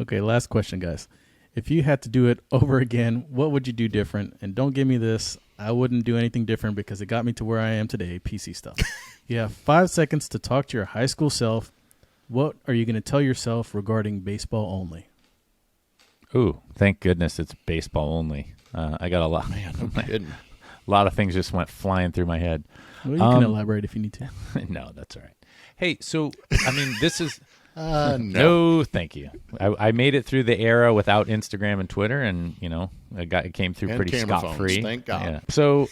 Okay, last question, guys. If you had to do it over again, what would you do different? And don't give me this. I wouldn't do anything different because it got me to where I am today, PC stuff. You have 5 seconds to talk to your high school self. What are you going to tell yourself regarding baseball only? Ooh, thank goodness it's baseball only. I got a lot. Man, no kidding. A lot of things just went flying through my head. Well, you can elaborate if you need to. No, that's all right. Hey, so, I mean, this is... No, thank you. I made it through the era without Instagram and Twitter, and, it came through and pretty camera scot-free. phones, thank God. Yeah. So,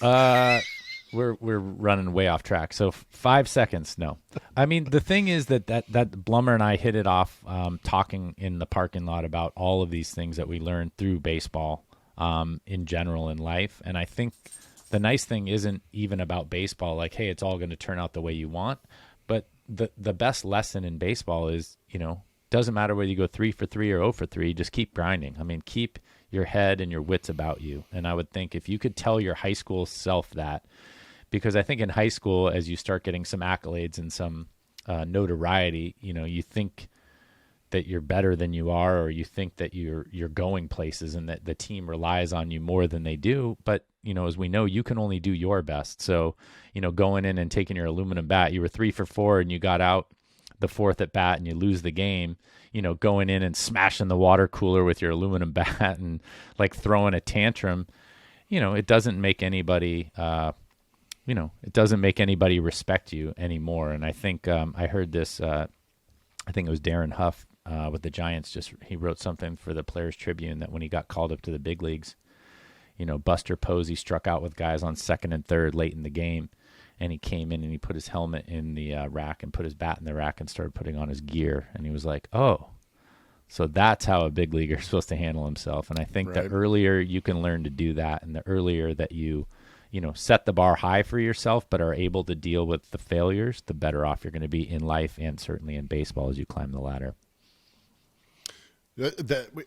we're running way off track. So 5 seconds, no. I mean, the thing is that Blummer and I hit it off talking in the parking lot about all of these things that we learned through baseball in general in life. And I think the nice thing isn't even about baseball, like, hey, it's all going to turn out the way you want. But the best lesson in baseball is, doesn't matter whether you go 3 for 3 or 0 for 3, just keep grinding. I mean, keep your head and your wits about you. And I would think if you could tell your high school self that, because I think in high school, as you start getting some accolades and some notoriety, you think that you're better than you are, or you think that you're going places and that the team relies on you more than they do. But, as we know, you can only do your best. So, going in and taking your aluminum bat, you were 3 for 4 and you got out the 4th at bat and you lose the game, going in and smashing the water cooler with your aluminum bat and like throwing a tantrum, it doesn't make anybody, it doesn't make anybody respect you anymore. And I think I heard this, I think it was Darren Huff with the Giants. He wrote something for the Players Tribune that when he got called up to the big leagues, Buster Posey struck out with guys on 2nd and 3rd late in the game. And he came in and he put his helmet in the rack and put his bat in the rack and started putting on his gear. And he was like, oh, so that's how a big leaguer is supposed to handle himself. And I think the earlier you can learn to do that, and the earlier that you set the bar high for yourself but are able to deal with the failures, the better off you're going to be in life and certainly in baseball as you climb the ladder.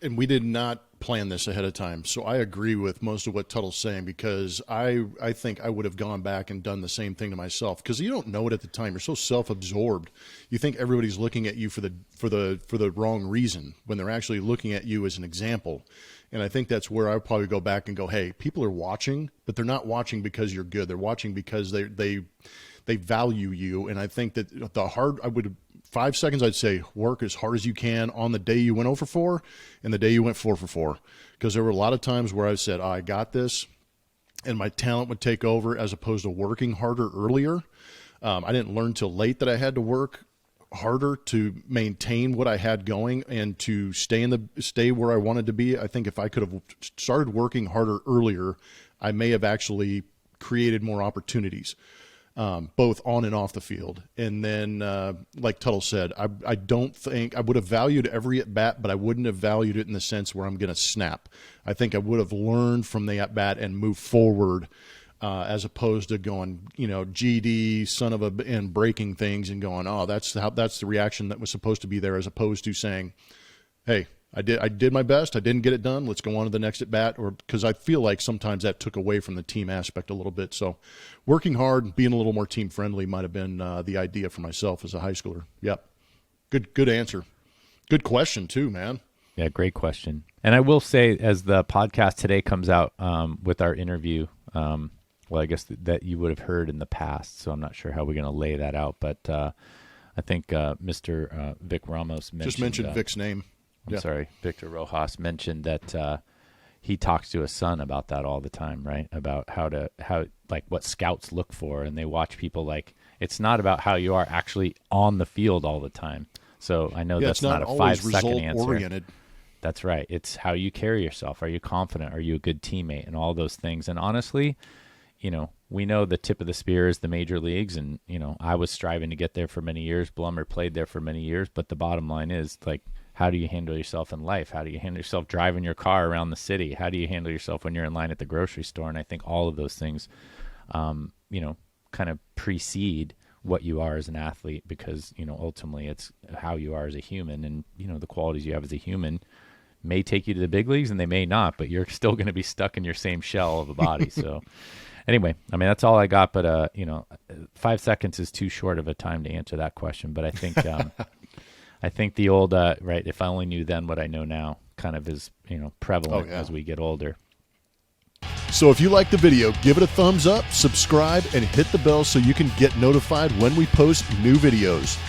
And we did not plan this ahead of time, so I agree with most of what Tuttle's saying, because I think I would have gone back and done the same thing to myself, because you don't know it at the time. You're so self-absorbed. You think everybody's looking at you for the wrong reason when they're actually looking at you as an example. And I think that's where I would probably go back and go, hey, people are watching, but they're not watching because you're good. They're watching because they value you. And I think that 5 seconds, I'd say work as hard as you can on the day you went 0 for 4 and the day you went 4 for 4. Because there were a lot of times where I said, I got this, and my talent would take over as opposed to working harder earlier. I didn't learn till late that I had to work harder to maintain what I had going and to stay where I wanted to be. I think if I could have started working harder earlier, I may have actually created more opportunities. Both on and off the field. And then, like Tuttle said, I don't think I would have valued every at-bat, but I wouldn't have valued it in the sense where I'm going to snap. I think I would have learned from the at-bat and moved forward as opposed to going, GD, son of a, and breaking things and going, oh, that's the reaction that was supposed to be there, as opposed to saying, hey, I did my best. I didn't get it done. Let's go on to the next at bat. Or because I feel like sometimes that took away from the team aspect a little bit. So, working hard, being a little more team friendly might have been the idea for myself as a high schooler. Yep, good answer. Good question too, man. Yeah, great question. And I will say, as the podcast today comes out with our interview, well, I guess that you would have heard in the past. So I'm not sure how we're going to lay that out, but I think Mr. Vic Ramos mentioned Vic's name. I'm sorry, Victor Rojas mentioned that he talks to his son about that all the time, right? About how what scouts look for, and they watch people. Like, it's not about how you are actually on the field all the time. So I know that's not a 5-second answer. Oriented. That's right. It's how you carry yourself. Are you confident? Are you a good teammate? And all those things. And honestly, we know the tip of the spear is the major leagues, and I was striving to get there for many years. Blummer played there for many years, but the bottom line is, like, how do you handle yourself in life? How do you handle yourself driving your car around the city? How do you handle yourself when you're in line at the grocery store? And I think all of those things, kind of precede what you are as an athlete, because, ultimately it's how you are as a human, and, the qualities you have as a human may take you to the big leagues and they may not, but you're still going to be stuck in your same shell of a body. So anyway, I mean, that's all I got, but, 5 seconds is too short of a time to answer that question. But I think, I think the old right, if I only knew then what I know now kind of is, prevalent as we get older. So if you like the video, give it a thumbs up, subscribe, and hit the bell so you can get notified when we post new videos.